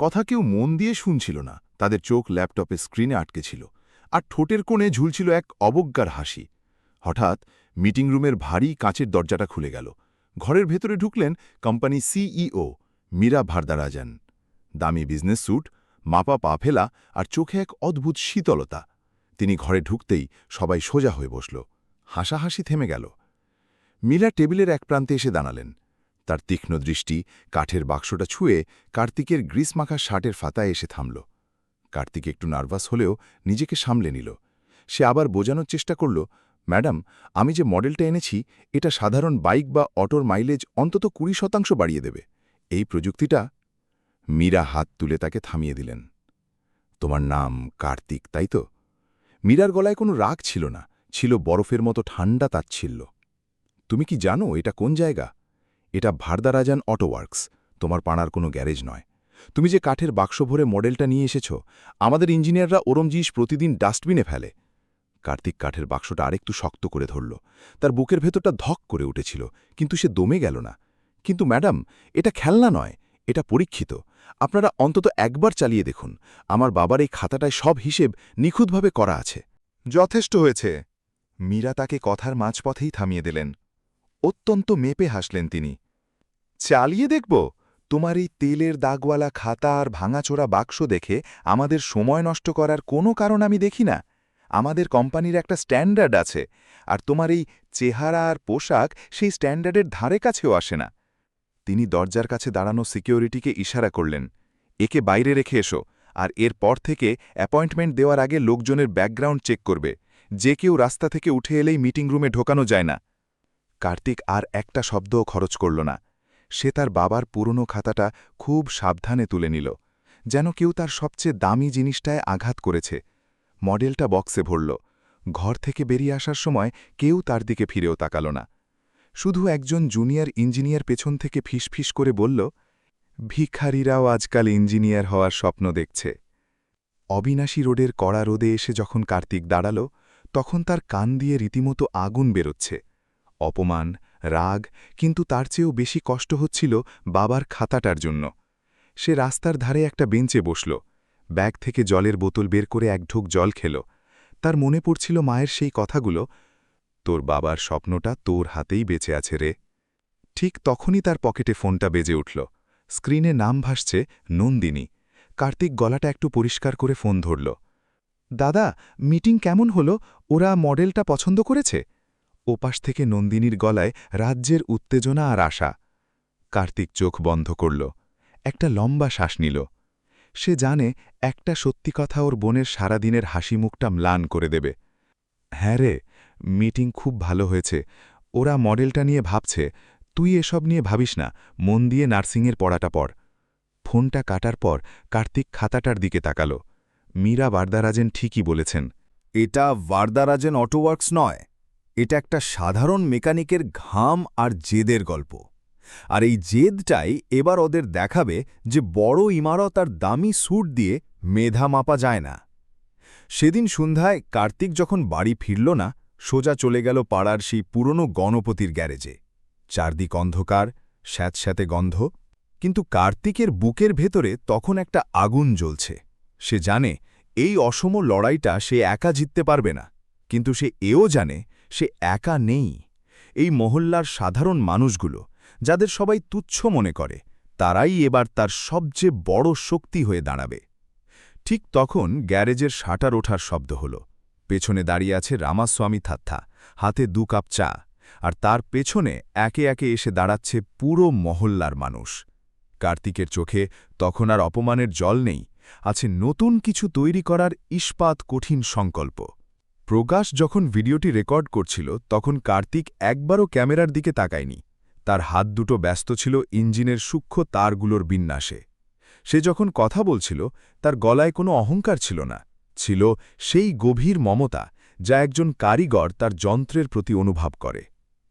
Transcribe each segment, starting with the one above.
কথা কেউ মন দিয়ে শুনছিল না, তাদের চোখ ল্যাপটপের স্ক্রিনে আটকে ছিল, আর ঠোঁটের কোণে ঝুলছিল এক অবজ্ঞার হাসি। হঠাৎ মিটিং রুমের ভারী কাঁচের দরজাটা খুলে গেল। ঘরের ভেতরে ঢুকলেন কোম্পানি সিইও মীরা ভারদারাজন। দামি বিজনেস স্যুট, মাপা পা ফেলা আর চোখে এক অদ্ভুত শীতলতা। তিনি ঘরে ঢুকতেই সবাই সোজা হয়ে বসল। হাসাহাসি থেমে গেল। মীরা টেবিলের এক প্রান্তে এসে দাঁড়ালেন। তার তীক্ষ্ণ দৃষ্টি কাঠের বাক্সটা ছুঁয়ে কার্তিকের গ্রিসমাখা শার্টের ফাতায় এসে থামল। কার্তিক একটু নার্ভাস হলেও নিজেকে সামলে নিল। সে আবার বোঝানোর চেষ্টা করল, ম্যাডাম, আমি যে মডেলটা এনেছি এটা সাধারণ বাইক বা অটোর মাইলেজ অন্তত 20% বাড়িয়ে দেবে। এই প্রযুক্তিটা। মীরা হাত তুলে তাকে থামিয়ে দিলেন। তোমার নাম কার্তিক, তাই তো? মীরার গলায় কোনো রাগ ছিল না, ছিল বরফের মতো ঠান্ডা তাচ্ছিল্য। তুমি কি জানো এটা কোন জায়গা? এটা ভারদারাজন অটো ওয়ার্কস, তোমার পাড়ার কোনো গ্যারেজ নয়। তুমি যে কাঠের বাক্স ভরে মডেলটা নিয়ে এসেছ, আমাদের ইঞ্জিনিয়াররা ওরম জিনিস প্রতিদিন ডাস্টবিনে ফেলে। কার্তিক কাঠের বাক্সটা আরেকটু শক্ত করে ধরল। তার বুকের ভেতরটা ধক করে উঠেছিল, কিন্তু সে দমে গেল না। কিন্তু ম্যাডাম, এটা খেলনা নয়, এটা পরীক্ষিত। আপনারা অন্তত একবার চালিয়ে দেখুন। আমার বাবার এই খাতাটায় সব হিসেব নিখুঁতভাবে করা আছে। যথেষ্ট হয়েছে। মীরা তাকে কথার মাঝপথেই থামিয়ে দিলেন। অত্যন্ত মেপে হাসলেন তিনি। চালিয়ে দেখব? তোমার এই তেলের দাগওয়ালা খাতা আর ভাঙাচোরা বাক্স দেখে আমাদের সময় নষ্ট করার কোনো কারণ আমি দেখি না। আমাদের কোম্পানির একটা স্ট্যান্ডার্ড আছে, আর তোমার এই চেহারা আর পোশাক সেই স্ট্যান্ডার্ডের ধারে কাছেও আসে না। তিনি দরজার কাছে দাঁড়ানো সিকিউরিটিকে ইশারা করলেন, একে বাইরে রেখে এসো, আর এরপর থেকে অ্যাপয়েন্টমেন্ট দেওয়ার আগে লোকজনের ব্যাকগ্রাউন্ড চেক করবে। যে কেউ রাস্তা থেকে উঠে এলেই মিটিং রুমে ঢোকানো যায় না। কার্তিক আর একটা শব্দও খরচ করল না। সে তার বাবার পুরনো খাতাটা খুব সাবধানে তুলে নিল, যেন কেউ তার সবচেয়ে দামি জিনিসটায় আঘাত করেছে। মডেলটা বক্সে ভরল। ঘর থেকে বেরিয়ে আসার সময় কেউ তার দিকে ফিরেও তাকাল না। শুধু একজন জুনিয়র ইঞ্জিনিয়ার পেছন থেকে ফিসফিস করে বলল, ভিখারিরাও আজকাল ইঞ্জিনিয়ার হওয়ার স্বপ্ন দেখছে। অবিনাশী রোডের কড়া রোদে এসে যখন কার্তিক দাঁড়াল, তখন তার কান দিয়ে রীতিমতো আগুন বেরোচ্ছে। অপমান, রাগ, কিন্তু তার চেয়েও বেশি কষ্ট হচ্ছিল বাবার খাতাটার জন্য। সে রাস্তার ধারে একটা বেঞ্চে বসল, ব্যাগ থেকে জলের বোতল বের করে এক ঢোক জল খেল। তার মনে পড়ছিল মায়ের সেই কথাগুলো, তোর বাবার স্বপ্নটা তোর হাতেই বেঁচে আছে রে। ঠিক তখনই তার পকেটে ফোনটা বেজে উঠল। স্ক্রিনে নাম ভাসছে নন্দিনী। কার্তিক গলাটা একটু পরিষ্কার করে ফোন ধরল। দাদা, মিটিং কেমন হলো? ওরা মডেলটা পছন্দ করেছে? ওপাশ থেকে নন্দিনীর গলায় রাজ্যের উত্তেজনা আর আশা। কার্তিক চোখ বন্ধ করল, একটা লম্বা শ্বাস নিল। সে জানে একটা সত্যি কথা ওর বোনের সারাদিনের হাসি মুখটা ম্লান করে দেবে। হ্যাঁ রে, মিটিং খুব ভালো হয়েছে। ওরা মডেলটা নিয়ে ভাবছে। তুই এসব নিয়ে ভাবিস না, মন দিয়ে নার্সিংয়ের পড়াটা পড়। ফোনটা কাটার পর কার্তিক খাতাটার দিকে তাকাল। মীরা ভারদারাজন ঠিকই বলেছেন। এটা ভারদারাজন অটো ওয়ার্কস নয়, এটা একটা সাধারণ মেকানিকের ঘাম আর জেদের গল্প। আর এই জেদটাই এবার ওদের দেখাবে যে বড় ইমারত আর দামি স্যুট দিয়ে মেধা মাপা যায় না। সেদিন সন্ধ্যায় কার্তিক যখন বাড়ি ফিরল না, সোজা চলে গেল পাড়ার সেই পুরনো গণপতির গ্যারেজে। চারদিক অন্ধকার, স্যাঁতস্যাঁতে গন্ধ, কিন্তু কার্তিকের বুকের ভেতরে তখন একটা আগুন জ্বলছে। সে জানে এই অসম লড়াইটা সে একা জিততে পারবে না, কিন্তু সে এও জানে সে একা নেই। এই মহল্লার সাধারণ মানুষগুলো, যাদের সবাই তুচ্ছ মনে করে, তারাই এবার তার সবচেয়ে বড় শক্তি হয়ে দাঁড়াবে। ঠিক তখন গ্যারেজের শাটার ওঠার শব্দ হল। পেছনে দাঁড়িয়ে আছে রামাস্বামী থাত্থা, হাতে 2 কাপ চা, আর তার পেছনে একে একে এসে দাঁড়াচ্ছে পুরো মহল্লার মানুষ। কার্তিকের চোখে তখন আর অপমানের জল নেই, আছে নতুন কিছু তৈরি করার ইস্পাত কঠিন সংকল্প। প্রকাশ যখন ভিডিওটি রেকর্ড করছিল, তখন কার্তিক একবারও ক্যামেরার দিকে তাকায়নি। তার হাত দুটো ব্যস্ত ছিল ইঞ্জিনের সূক্ষ্ম তারগুলোর বিন্যাসে। সে যখন কথা বলছিল, তার গলায় কোনো অহংকার ছিল না, ছিল সেই গভীর মমতা যা একজন কারিগর তার যন্ত্রের প্রতি অনুভব করে।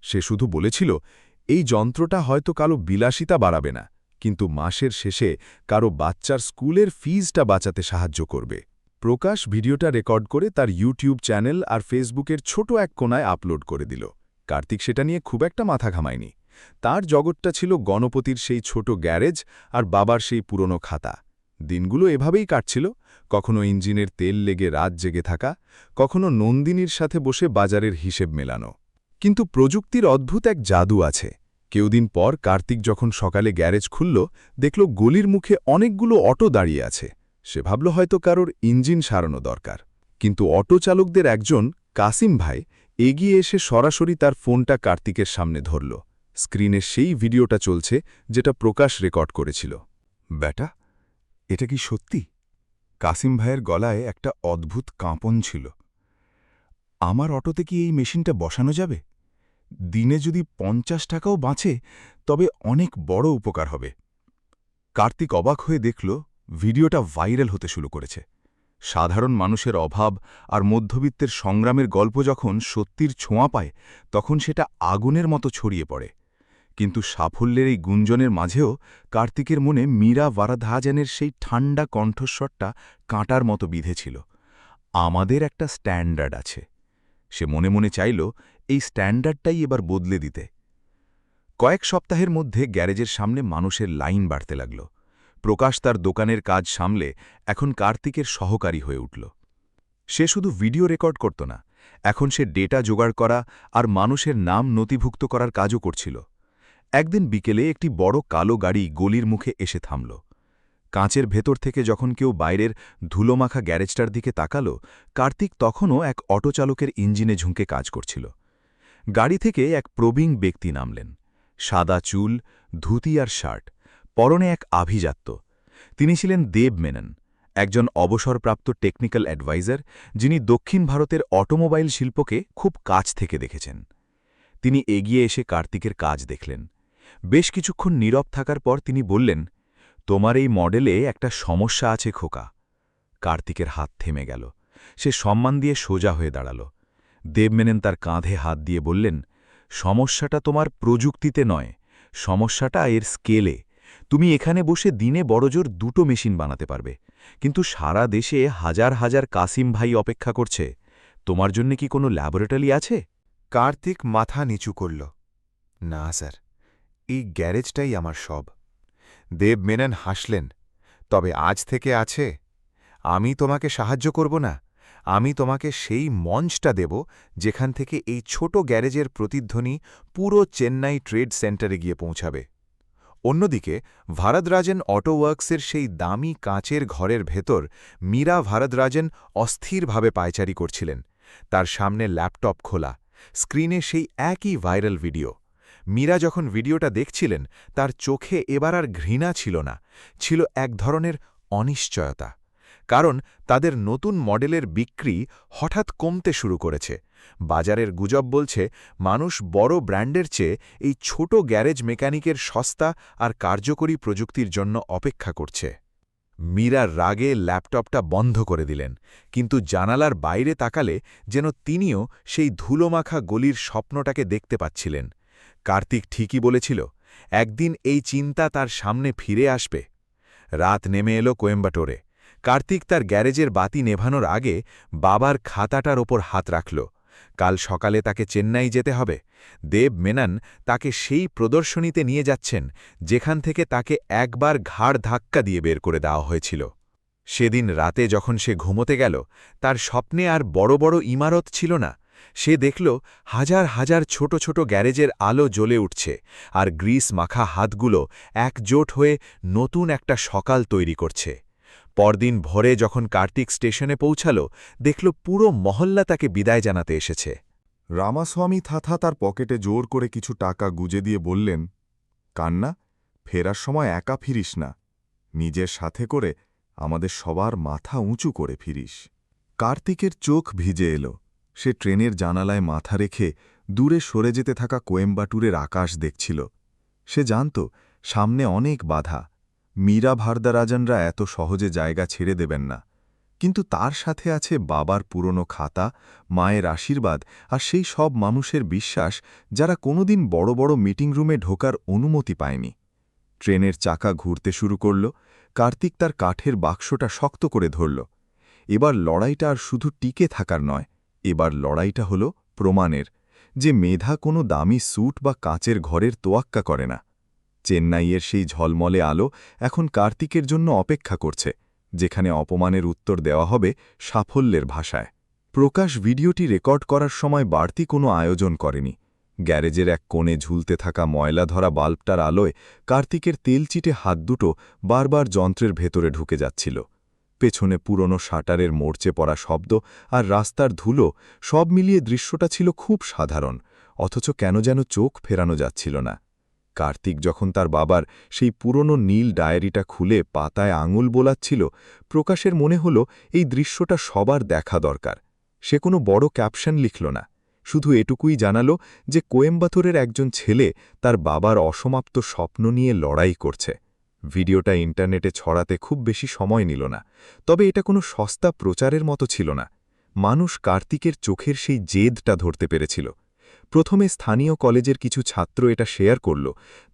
সে শুধু বলেছিল, এই যন্ত্রটা হয়তো কারো বিলাসিতা বাড়াবে না, কিন্তু মাসের শেষে কারো বাচ্চার স্কুলের ফিজটা বাঁচাতে সাহায্য করবে। প্রকাশ ভিডিওটা রেকর্ড করে তার ইউটিউব চ্যানেল আর ফেসবুকের ছোট এক কোণায় আপলোড করে দিল। কার্তিক সেটা নিয়ে খুব একটা মাথা ঘামায়নি। তার জগৎটা ছিল গণপতির সেই ছোট গ্যারেজ আর বাবার সেই পুরনো খাতা। দিনগুলো এভাবেই কাটছিল, কখনো ইঞ্জিনের তেল লেগে রাত জেগে থাকা, কখনো নন্দিনীর সাথে বসে বাজারের হিসেব মেলানো। কিন্তু প্রযুক্তির অদ্ভুত এক জাদু আছে। কেউদিন পর কার্তিক যখন সকালে গ্যারেজ খুলল, দেখল গলির মুখে অনেকগুলো অটো দাঁড়িয়ে আছে। সে ভাবল হয়তো কারোর ইঞ্জিন সারানো দরকার। কিন্তু অটো চালকদের একজন, কাসিম ভাই, এগিয়ে এসে সরাসরি তার ফোনটা কার্তিকের সামনে ধরল। স্ক্রিনে সেই ভিডিওটা চলছে যেটা প্রকাশ রেকর্ড করেছিল। ব্যাটা, এটা কি সত্যি? কাসিম ভাইয়ের গলায় একটা অদ্ভুত কাঁপন ছিল। আমার অটোতে কি এই মেশিনটা বসানো যাবে? দিনে যদি 50 টাকাও বাঁচে তবে অনেক বড় উপকার হবে। কার্তিক অবাক হয়ে দেখল ভিডিওটা ভাইরাল হতে শুরু করেছে। সাধারণ মানুষের অভাব আর মধ্যবিত্তের সংগ্রামের গল্প যখন সত্যির ছোঁয়া পায়, তখন সেটা আগুনের মতো ছড়িয়ে পড়ে। কিন্তু সাফল্যের এই গুঞ্জনের মাঝেও কার্তিকের মনে মীরা ভারাধাজনের সেই ঠান্ডা কণ্ঠস্বরটা কাঁটার মতো বিঁধেছিল। আমাদের একটা স্ট্যান্ডার্ড আছে। সে মনে মনে চাইল এই স্ট্যান্ডার্ডটাই এবার বদলে দিতে। কয়েক সপ্তাহের মধ্যে গ্যারেজের সামনে মানুষের লাইন বাড়তে লাগল। প্রকাশ তার দোকানের কাজ সামলে এখন কার্তিকের সহকারী হয়ে উঠল। সে শুধু ভিডিও রেকর্ড করত না, এখন সে ডেটা জোগাড় করা আর মানুষের নাম নথিভুক্ত করার কাজও করছিল। একদিন বিকেলে একটি বড় কালো গাড়ি গলির মুখে এসে থামল। কাঁচের ভেতর থেকে যখন কেউ বাইরের ধুলোমাখা গ্যারেজটার দিকে তাকাল, কার্তিক তখনও এক অটো চালকের ইঞ্জিনে ঝুঁকে কাজ করছিল। গাড়ি থেকে এক প্রবীণ ব্যক্তি নামলেন। সাদা চুল, ধুতি আর শার্ট, পরনে এক আভিজাত্য। তিনি ছিলেন দেব মেনন, একজন অবসরপ্রাপ্ত টেকনিক্যাল অ্যাডভাইজার, যিনি দক্ষিণ ভারতের অটোমোবাইল শিল্পকে খুব কাছ থেকে দেখেছেন। তিনি এগিয়ে এসে কার্তিকের কাজ দেখলেন। বেশ কিছুক্ষণ নীরব থাকার পর তিনি বললেন, তোমার এই মডেলে একটা সমস্যা আছে খোকা। কার্তিকের হাত থেমে গেল। সে সম্মান দিয়ে সোজা হয়ে দাঁড়াল। দেবমেনন তার কাঁধে হাত দিয়ে বললেন, সমস্যাটা তোমার প্রযুক্তিতে নয়, সমস্যাটা এর স্কেলে। তুমি এখানে বসে দিনে বড়জোর 2টো মেশিন বানাতে পারবে, কিন্তু সারা দেশে হাজার হাজার কাসিম ভাই অপেক্ষা করছে। তোমার জন্য কি কোনো ল্যাবরেটরি আছে? কার্তিক মাথা নিচু করল। না স্যার, এই গ্যারেজটাই আমার সব। দেব মেনন হাসলেন। তবে আজ থেকে আছে। আমি তোমাকে সাহায্য করব না, আমি তোমাকে সেই মঞ্চটা দেব যেখান থেকে এই ছোট গ্যারেজের প্রতিধ্বনি পুরো চেন্নাই ট্রেড সেন্টারে গিয়ে পৌঁছাবে। অন্যদিকে ভারতরাজেন অটো ওয়ার্কসের সেই দামি কাঁচের ঘরের ভেতর মীরা ভারতরাজেন অস্থিরভাবে পায়চারি করছিলেন। তার সামনে ল্যাপটপ খোলা, স্ক্রিনে সেই একই ভাইরাল ভিডিও। মীরা যখন ভিডিওটা দেখছিলেন, তার চোখে এবার আর ঘৃণা ছিল না, ছিল এক ধরনের অনিশ্চয়তা। কারণ তাদের নতুন মডেলের বিক্রি হঠাৎ কমতে শুরু করেছে। বাজারের গুজব বলছে মানুষ বড় ব্র্যান্ডের চেয়ে এই ছোট গ্যারেজ মেকানিকের সস্তা আর কার্যকরী প্রযুক্তির জন্য অপেক্ষা করছে। মীরা রাগে ল্যাপটপটা বন্ধ করে দিলেন, কিন্তু জানালার বাইরে তাকালে যেন তিনিও সেই ধুলোমাখা গলির স্বপ্নটাকে দেখতে পাচ্ছিলেন। কার্তিক ঠিকই বলেছিল, একদিন এই চিন্তা তার সামনে ফিরে আসবে। রাত নেমে এলো কোয়েম্বাটোরে। কার্তিক তার গ্যারেজের বাতি নেভানোর আগে বাবার খাতাটার ওপর হাত রাখল। কাল সকালে তাকে চেন্নাই যেতে হবে। দেব মেনন তাকে সেই প্রদর্শনীতে নিয়ে যাচ্ছেন যেখান থেকে তাকে একবার ঘাড় ধাক্কা দিয়ে বের করে দেওয়া হয়েছিল। সেদিন রাতে যখন সে ঘুমোতে গেল, তার স্বপ্নে আর বড় বড় ইমারত ছিল না। সে দেখল হাজার হাজার ছোট ছোট গ্যারেজের আলো জ্বলে উঠছে, আর গ্রিস মাখা হাতগুলো একজোট হয়ে নতুন একটা সকাল তৈরি করছে। পরদিন ভোরে যখন কার্তিক স্টেশনে পৌঁছাল, দেখল পুরো মহল্লা তাকে বিদায় জানাতে এসেছে। রামাস্বামী থাথা তার পকেটে জোর করে কিছু টাকা গুজে দিয়ে বললেন, কান্না, ফেরার সময় একা ফিরিস না, নিজের সাথে করে আমাদের সবার মাথা উঁচু করে ফিরিস। কার্তিকের চোখ ভিজে এলো। সে ট্রেনের জানালায় মাথা রেখে দূরে সরে যেতে থাকা কোয়েম্বাটুরের আকাশ দেখছিল। সে জানত সামনে অনেক বাধা। মীরা ভারদারাজনরা এত সহজে জায়গা ছেড়ে দেবেন না। কিন্তু তার সাথে আছে বাবার পুরনো খাতা, মায়ের আশীর্বাদ আর সেই সব মানুষের বিশ্বাস যারা কোনোদিন বড় বড় মিটিং রুমে ঢোকার অনুমতি পায়নি। ট্রেনের চাকা ঘুরতে শুরু করল। কার্তিক তার কাঠের বাক্সটা শক্ত করে ধরল। এবার লড়াইটা আর শুধু টিকে থাকার নয়, এবার লড়াইটা হল প্রমাণের, যে মেধা কোনো দামি স্যুট বা কাঁচের ঘরের তোয়াক্কা করে না। চেন্নাইয়ের সেই ঝলমলে আলো এখন কার্তিকের জন্য অপেক্ষা করছে, যেখানে অপমানের উত্তর দেওয়া হবে সাফল্যের ভাষায়। প্রকাশ ভিডিওটি রেকর্ড করার সময় বাড়তি কোনো আয়োজন করেনি। গ্যারেজের এক কোণে ঝুলতে থাকা ময়লা ধরা বাল্বটার আলোয় কার্তিকের তেলচিটে হাত দুটো বারবার যন্ত্রের ভেতরে ঢুকে যাচ্ছিল। পেছনে পুরনো শাটারের মরচে পড়া শব্দ আর রাস্তার ধুলো, সব মিলিয়ে দৃশ্যটা ছিল খুব সাধারণ, অথচ কেন যেন চোখ ফেরানো যাচ্ছিল না। কার্তিক যখন তার বাবার সেই পুরনো নীল ডায়েরিটা খুলে পাতায় আঙুল বোলাচ্ছিল, প্রকাশের মনে হল এই দৃশ্যটা সবার দেখা দরকার। সে কোনো বড় ক্যাপশন লিখল না, শুধু এটুকুই জানালো যে কোয়েম্বাতুরের একজন ছেলে তার বাবার অসমাপ্ত স্বপ্ন নিয়ে লড়াই করছে। ভিডিওটা ইন্টারনেটে ছড়াতে খুব বেশি সময় নিল না, তবে এটা কোনো সস্তা প্রচারের মতো ছিল না। মানুষ কার্তিকের চোখের সেই জেদটা ধরতে পেরেছিল। প্রথমে স্থানীয় কলেজের কিছু ছাত্র এটা শেয়ার করল,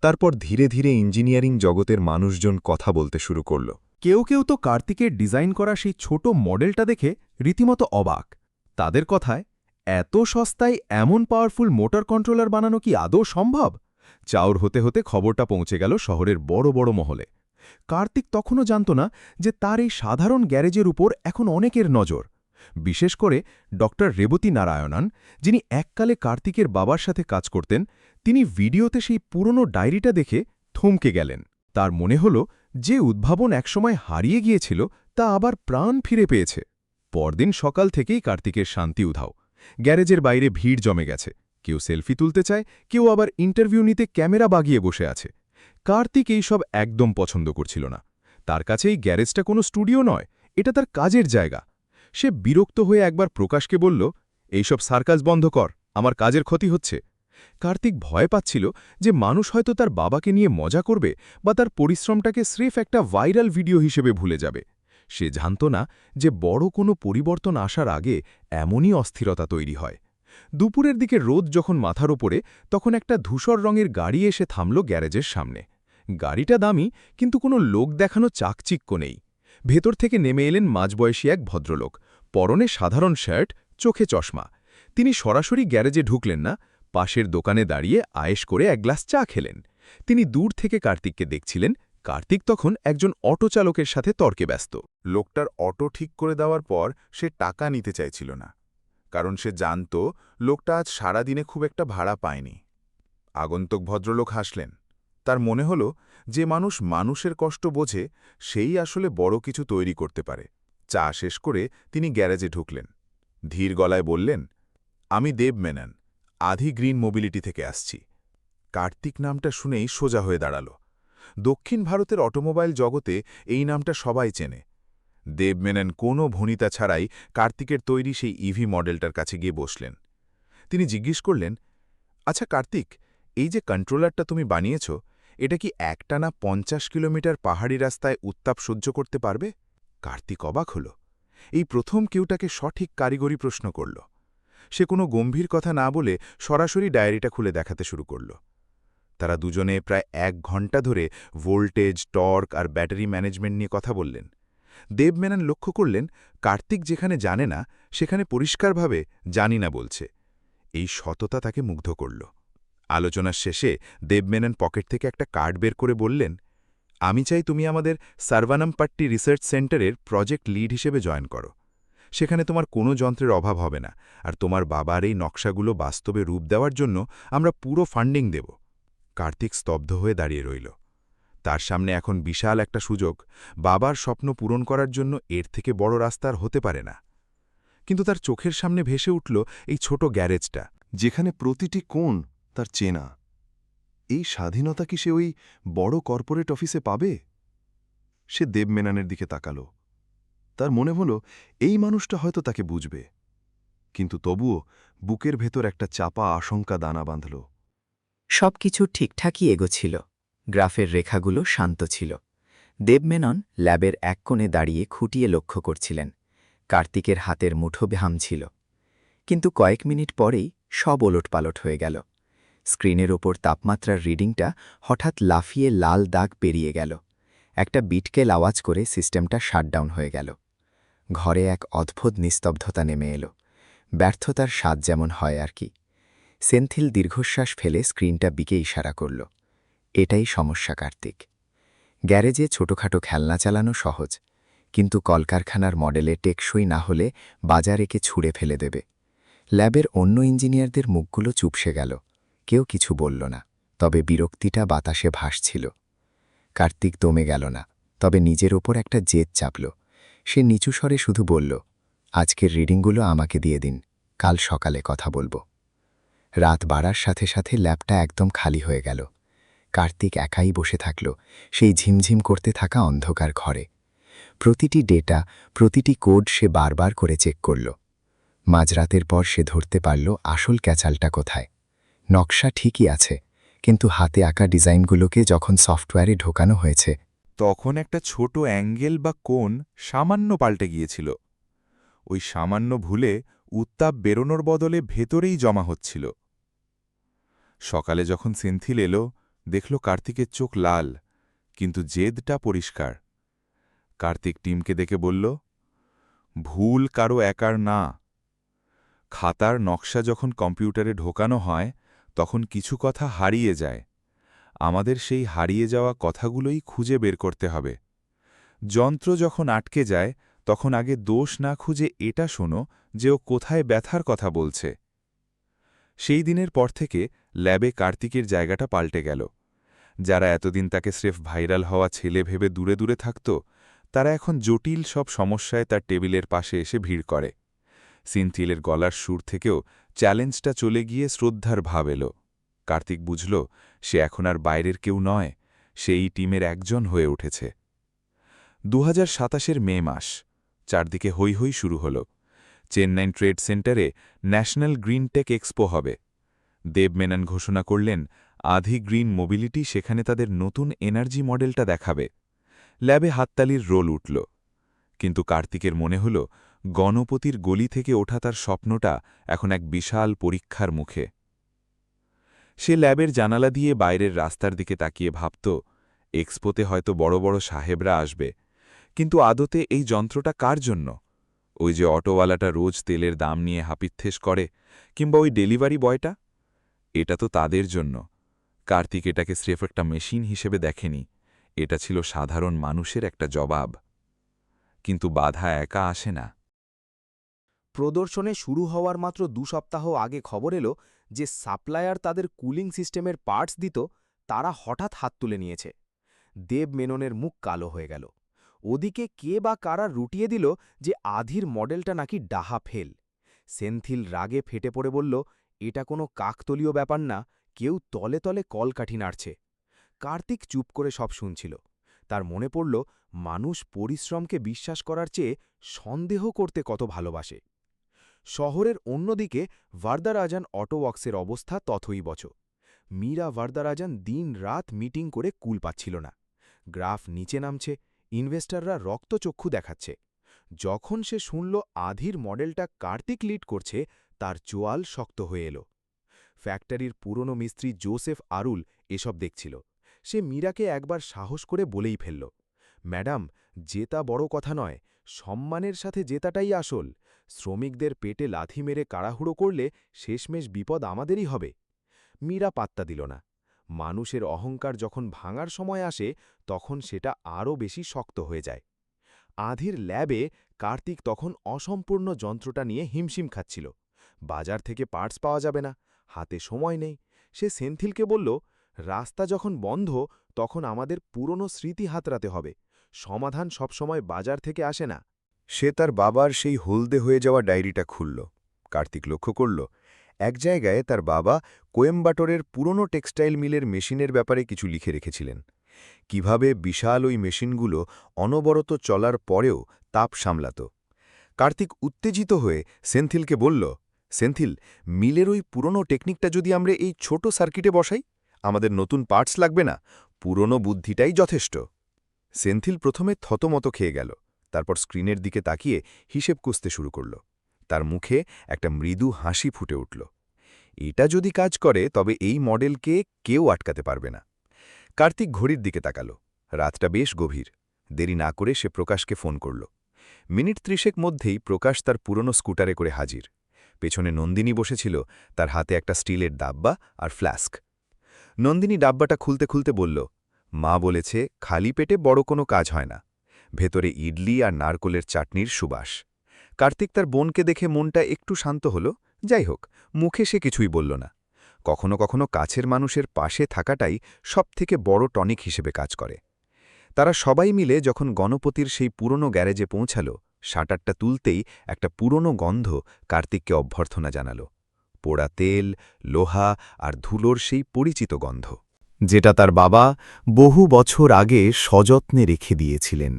তারপর ধীরে ধীরে ইঞ্জিনিয়ারিং জগতের মানুষজন কথা বলতে শুরু করল। কেউ কেউ তো কার্তিকের ডিজাইন করা সেই ছোট মডেলটা দেখে রীতিমতো অবাক। তাদের কথায়, এত সস্তায় এমন পাওয়ারফুল মোটর কন্ট্রোলার বানানো কি আদৌ সম্ভব? চাউর হতে হতে খবরটা পৌঁছে গেল শহরের বড় বড় মহলে। কার্তিক তখনও জানত না যে তার এই সাধারণ গ্যারেজের উপর এখন অনেকের নজর। বিশেষ করে ডক্টর রেবতী নারায়ণন, যিনি এককালে কার্তিকের বাবার সাথে কাজ করতেন, তিনি ভিডিওতে সেই পুরনো ডায়েরিটা দেখে থমকে গেলেন। তার মনে হল যে উদ্ভাবন একসময় হারিয়ে গিয়েছিল তা আবার প্রাণ ফিরে পেয়েছে। পরদিন সকাল থেকেই কার্তিকের শান্তি উধাও। গ্যারেজের বাইরে ভিড় জমে গেছে, কেউ সেলফি তুলতে চায়, কেউ আবার ইন্টারভিউ নিতে ক্যামেরা বাগিয়ে বসে আছে। কার্তিক এইসব একদম পছন্দ করছিল না। তার কাছে এই গ্যারেজটা কোনো স্টুডিও নয়, এটা তার কাজের জায়গা। সে বিরক্ত হয়ে একবার প্রকাশকে বলল, এইসব সার্কাস বন্ধ কর, আমার কাজের ক্ষতি হচ্ছে। কার্তিক ভয় পাচ্ছিল যে মানুষ হয়তো তার বাবাকে নিয়ে মজা করবে বা তার পরিশ্রমটাকে স্রেফ একটা ভাইরাল ভিডিও হিসেবে ভুলে যাবে। সে জানত না যে বড় কোনো পরিবর্তন আসার আগে এমনই অস্থিরতা তৈরি হয়। দুপুরের দিকে রোদ যখন মাথার ওপরে, তখন একটা ধূসর রঙের গাড়ি এসে থামল গ্যারেজের সামনে। গাড়িটা দামি, কিন্তু কোনো লোক দেখানো চাকচিক্য নেই। ভেতর থেকে নেমে এলেন মাঝবয়সী এক ভদ্রলোক, পরনে সাধারণ শার্ট, চোখে চশমা। তিনি সরাসরি গ্যারেজে ঢুকলেন না, পাশের দোকানে দাঁড়িয়ে আয়েশ করে এক গ্লাস চা খেলেন। তিনি দূর থেকে কার্তিককে দেখছিলেন। কার্তিক তখন একজন অটো চালকের সাথে তর্কে ব্যস্ত। লোকটার অটো ঠিক করে দেওয়ার পর সে টাকা নিতে চাইছিল না, কারণ সে জানত লোকটা আজ সারাদিনে খুব একটা ভাড়া পায়নি। আগন্তুক ভদ্রলোক হাসলেন। তার মনে হল যে মানুষ মানুষের কষ্ট বোঝে সেই আসলে বড় কিছু তৈরি করতে পারে। চা শেষ করে তিনি গ্যারেজে ঢুকলেন। ধীর গলায় বললেন, আমি দেব মেনন, আধি গ্রিন মোবিলিটি থেকে আসছি। কার্তিক নামটা শুনেই সোজা হয়ে দাঁড়াল। দক্ষিণ ভারতের অটোমোবাইল জগতে এই নামটা সবাই চেনে। দেব মেনন কোনো ভনিতা ছাড়াই কার্তিকের তৈরি সেই ইভি মডেলটার কাছে গিয়ে বসলেন। তিনি জিজ্ঞেস করলেন, আচ্ছা কার্তিক, এই যে কন্ট্রোলারটা তুমি বানিয়েছ, এটা কি একটানা 50 কিলোমিটার পাহাড়ি রাস্তায় উত্তাপ সহ্য করতে পারবে? কার্তিক অবাক হল। এই প্রথম কেউটাকে সঠিক কারিগরি প্রশ্ন করল। সে কোনো গম্ভীর কথা না বলে সরাসরি ডায়েরিটা খুলে দেখাতে শুরু করল। তারা দুজনে প্রায় 1 ঘণ্টা ধরে ভোল্টেজ, টর্ক আর ব্যাটারি ম্যানেজমেন্ট নিয়ে কথা বললেন। দেব মেনন লক্ষ্য করলেন, কার্তিক যেখানে জানে না সেখানে পরিষ্কারভাবে জানি না বলছে। এই সততা তাকে মুগ্ধ করল। আলোচনার শেষে দেব মেনন পকেট থেকে একটা কার্ড বের করে বললেন, আমি চাই তুমি আমাদের সার্ভানামপাট্টি রিসার্চ সেন্টারের প্রজেক্ট লিড হিসেবে জয়েন করো। সেখানে তোমার কোনো যন্ত্রের অভাব হবে না, আর তোমার বাবার এই নকশাগুলো বাস্তবে রূপ দেওয়ার জন্য আমরা পুরো ফান্ডিং দেব। কার্তিক স্তব্ধ হয়ে দাঁড়িয়ে রইল। তার সামনে এখন বিশাল একটা সুযোগ। বাবার স্বপ্ন পূরণ করার জন্য এর থেকে বড় রাস্তা আর হতে পারে না। কিন্তু তার চোখের সামনে ভেসে উঠল এই ছোট গ্যারেজটা, যেখানে প্রতিটি কোণ তার চেনা। এই স্বাধীনতা কি সে ওই বড় কর্পোরেট অফিসে পাবে? সে দেব মেননের দিকে তাকাল। তার মনে হল এই মানুষটা হয়তো তাকে বুঝবে, কিন্তু তবুও বুকের ভেতর একটা চাপা আশঙ্কা দানা বাঁধল। সবকিছু ঠিকঠাকই এগোচ্ছিল। গ্রাফের রেখাগুলো শান্ত ছিল। দেব মেনন ল্যাবের এক কোণে দাঁড়িয়ে খুঁটিয়ে লক্ষ্য করছিলেন। কার্তিকের হাতের মুঠো ঘামছিল। কিন্তু কয়েক মিনিট পরেই সব ওলটপালট হয়ে গেল। স্ক্রিনের ওপর তাপমাত্রার রিডিংটা হঠাৎ লাফিয়ে লাল দাগ পেরিয়ে গেল। একটা বিটকেল আওয়াজ করে সিস্টেমটা শাটডাউন হয়ে গেল। ঘরে এক অদ্ভুত নিস্তব্ধতা নেমে এলো। ব্যর্থতার স্বাদ যেমন হয় আর কি। সেন্থিল দীর্ঘশ্বাস ফেলে স্ক্রিনটা বিকে ইশারা করল। এটাই সমস্যা কার্তিক। গ্যারেজে ছোটখাটো খেলনা চালানো সহজ, কিন্তু কলকারখানার মডেলে টেকসই না হলে বাজার একে ছুঁড়ে ফেলে দেবে। ল্যাবের অন্য ইঞ্জিনিয়ারদের মুখগুলো চুপসে গেল, কেউ কিছু বলল না, তবে বিরক্তিটা বাতাসে ভাসছিল। কার্তিক দমে গেল না, তবে নিজের ওপর একটা জেদ চাপল। সে নিচু স্বরে শুধু বলল, আজকের রিডিংগুলো আমাকে দিয়ে দিন, কাল সকালে কথা বলবো। রাত বাড়ার সাথে সাথে ল্যাবটা একদম খালি হয়ে গেল। কার্তিক একাই বসে থাকল সেই ঝিমঝিম করতে থাকা অন্ধকার ঘরে। প্রতিটি ডেটা, প্রতিটি কোড সে বারবার করে চেক করল। মাঝরাতের পর সে ধরতে পারল আসল ক্যাচালটা কোথায়। নকশা ঠিকই আছে, কিন্তু হাতে আঁকা ডিজাইনগুলোকে যখন সফটওয়্যারে ঢোকানো হয়েছে, তখন একটা ছোট অ্যাঙ্গেল বা কোণ সামান্য পাল্টে গিয়েছিল। ওই সামান্য ভুলে উত্তাপ বেরোনোর বদলে ভেতরেই জমা হচ্ছিল। সকালে যখন সেন্থিল এলো, দেখল কার্তিকের চোখ লাল, কিন্তু জেদটা পরিষ্কার। কার্তিক টিমকে দেখে বলল, ভুল কারো একার না। খাতার নকশা যখন কম্পিউটারে ঢোকানো হয়, তখন কিছু কথা হারিয়ে যায়। আমাদের সেই হারিয়ে যাওয়া কথাগুলোই খুঁজে বের করতে হবে। যন্ত্র যখন আটকে যায়, তখন আগে দোষ না খুঁজে এটা শোনো যে ও কোথায় ব্যথার কথা বলছে। সেই দিনের পর থেকে ল্যাবে কার্তিকের জায়গাটা পাল্টে গেল। যারা এতদিন তাকে স্রেফ ভাইরাল হওয়া ছেলে ভেবে দূরে দূরে থাকত, তারা এখন জটিল সব সমস্যায় তার টেবিলের পাশে এসে ভিড় করে। সিনথিলের গলার সুর থেকেও চ্যালেঞ্জটা চলে গিয়ে শ্রদ্ধার ভাব এলো। কার্তিক বুঝল সে এখন আর বাইরের কেউ নয়, সে এই টিমের একজন হয়ে উঠেছে। 2027 মে মাস, চারদিকে হৈ হৈ শুরু হল। চেন্নাই ট্রেড সেন্টারে ন্যাশনাল গ্রিন টেক এক্সপো হবে। দেব মেনন ঘোষণা করলেন আধি গ্রিন মোবিলিটি সেখানে তাদের নতুন এনার্জি মডেলটা দেখাবে। ল্যাবে হাততালির রোল উঠল। কিন্তু কার্তিকের মনে হল গণপতির গলি থেকে ওঠা তার স্বপ্নটা এখন এক বিশাল পরীক্ষার মুখে। সে ল্যাবের জানালা দিয়ে বাইরের রাস্তার দিকে তাকিয়ে ভাবত, এক্সপোতে হয়তো বড় বড় সাহেবরা আসবে, কিন্তু আদতে এই যন্ত্রটা কার জন্য? ওই যে অটোওয়ালাটা রোজ তেলের দাম নিয়ে হাপিত্যেশ করে, কিংবা ওই ডেলিভারি বয়টা? এটা তো তাদের জন্য। কার্তিক এটাকে স্রেফ একটা মেশিন হিসেবে দেখেনি, এটা ছিল সাধারণ মানুষের একটা জবাব। কিন্তু বাধা একা আসে না। প্রদর্শনে শুরু হওয়ার মাত্র 2 সপ্তাহ আগে খবর এলো যে সাপ্লায়ার তাদের কুলিং সিস্টেমের পার্টস দিত, তারা হঠাৎ হাত তুলে নিয়েছে। দেব মেননের মুখ কালো হয়ে গেল। ওদিকে কে বা কারা রুটিয়ে দিল যে আধির মডেলটা নাকি ডাহা ফেল। সেন্থিল রাগে ফেটে পড়ে বলল, এটা কোনো কাকতলীয় ব্যাপার না, কেউ তলে তলে কলকাঠি নাড়ছে। কার্তিক চুপ করে সব শুনছিল। তার মনে পড়ল মানুষ পরিশ্রমকে বিশ্বাস করার চেয়ে সন্দেহ করতে কত ভালোবাসে। শহরের অন্যদিকে ভারদারাজান অটোওয়ার্কসের অবস্থা তথৈবচ। মীরা ভারদারাজান দিন রাত মিটিং করে কুল পাচ্ছিল না। গ্রাফ নিচে নামছে, ইনভেস্টররা রক্তচক্ষু দেখাচ্ছে। যখন সে শুনল আধির মডেলটা কার্তিক লিড করছে, তার চোয়াল শক্ত হয়ে এলো। ফ্যাক্টরির পুরনো মিস্ত্রি জোসেফ আরুল এসব দেখছিল। সে মীরাকে একবার সাহস করে বলেই ফেলল, ম্যাডাম, জেতা বড় কথা নয়, সম্মানের সাথে জেতাটাই আসল। শ্রমিকদের পেটে লাথি মেরে কাড়াহুড়ো করলে শেষমেশ বিপদ আমাদেরই হবে। মীরা পাত্তা দিল না। মানুষের অহংকার যখন ভাঙার সময় আসে, তখন সেটা আরও বেশি শক্ত হয়ে যায়। আধির ল্যাবে কার্তিক তখন অসম্পূর্ণ যন্ত্রটা নিয়ে হিমশিম খাচ্ছিল। বাজার থেকে পার্টস পাওয়া যাবে না, হাতে সময় নেই। সে সেন্থিলকে বলল, রাস্তা যখন বন্ধ, তখন আমাদের পুরনো স্মৃতি হাতড়াতে হবে। সমাধান সবসময় বাজার থেকে আসে না। সে তার বাবার সেই হলদে হয়ে যাওয়া ডায়েরিটা খুলল। কার্তিক লক্ষ্য করল, এক জায়গায় তার বাবা কোয়েম্বাটোরের পুরনো টেক্সটাইল মিলের মেশিনের ব্যাপারে কিছু লিখে রেখেছিলেন। কিভাবে বিশাল ওই মেশিনগুলো অনবরত চলার পরেও তাপ সামলাত। কার্তিক উত্তেজিত হয়ে সেন্থিলকে বলল, সেন্থিল, মিলের ওই পুরনো টেকনিকটা যদি আমরা এই ছোট সার্কিটে বসাই, আমাদের নতুন পার্টস লাগবে না, পুরনো বুদ্ধিটাই যথেষ্ট। সেন্থিল প্রথমে থতমত খেয়ে গেল, তারপর স্ক্রিনের দিকে তাকিয়ে হিসেব কষতে শুরু করল। তার মুখে একটা মৃদু হাসি ফুটে উঠল। এটা যদি কাজ করে তবে এই মডেলকে কেউ আটকাতে পারবে না। কার্তিক ঘড়ির দিকে তাকাল। রাতটা বেশ গভীর। দেরি না করে সে প্রকাশকে ফোন করল। মিনিট 30 মধ্যেই প্রকাশ তার পুরনো স্কুটারে করে হাজির। পেছনে নন্দিনী বসেছিল, তার হাতে একটা স্টিলের দাব্বা আর ফ্ল্যাস্ক। নন্দিনী ডাব্বাটা খুলতে খুলতে বলল, মা বলেছে খালি পেটে বড় কোনো কাজ হয় না। ভেতরে ইডলি আর নারকোলের চাটনির সুবাস। কার্তিক তার বোনকে দেখে মনটা একটু শান্ত হল। যাই হোক, মুখে সে কিছুই বলল না। কখনো কখনো কাছের মানুষের পাশে থাকাটাই সবথেকে বড় টনিক হিসেবে কাজ করে। তারা সবাই মিলে যখন গণপতির সেই পুরনো গ্যারেজে পৌঁছাল, শাটারটা তুলতেই একটা পুরনো গন্ধ কার্তিককে অভ্যর্থনা জানাল। পোড়া তেল, লোহা আর ধুলোর সেই পরিচিত গন্ধ, যেটা তার বাবা বহু বছর আগে সযত্নে রেখে দিয়েছিলেন।